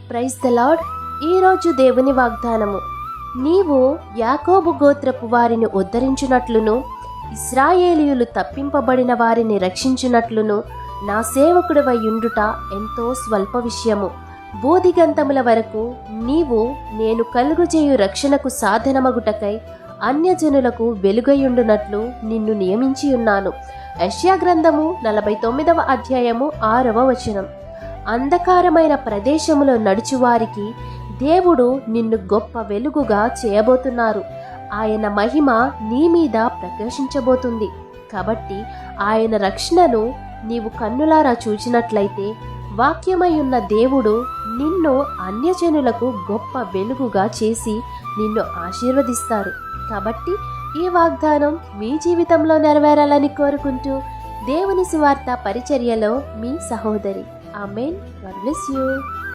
Praise the lord. ఈరోజు దేవుని వాగ్దానము, నీవు యాకోబు గోత్రపు వారిని ఉద్ధరించినట్లును ఇశ్రాయేలీయులు తప్పింపబడిన వారిని రక్షించినట్లును నా సేవకుడివై యుండుట ఎంతో స్వల్ప విషయము. బోధిగంతముల వరకు నీవు నేను కలుగుచేయు రక్షణకు సాధనమగుటకై అన్యజనులకు వెలుగయుండునట్లు నిన్ను నియమించి ఉన్నాను. యెషయా గ్రంథము 49వ అధ్యాయము 6వ వచనం. అంధకారమైన ప్రదేశములో నడుచువారికి దేవుడు నిన్ను గొప్ప వెలుగుగా చేయబోతున్నారు. ఆయన మహిమ నీ మీద ప్రకాశించబోతుంది. కాబట్టి ఆయన రక్షణను నీవు కన్నులారా చూచినట్లయితే వాక్యమై ఉన్న దేవుడు నిన్ను అన్యజనులకు గొప్ప వెలుగుగా చేసి నిన్ను ఆశీర్వదిస్తారు. కాబట్టి ఈ వాగ్దానం మీ జీవితంలో నెరవేరాలని కోరుకుంటూ దేవుని సువార్త పరిచర్యలో మీ సహోదరి. ఆమేన్. God bless you.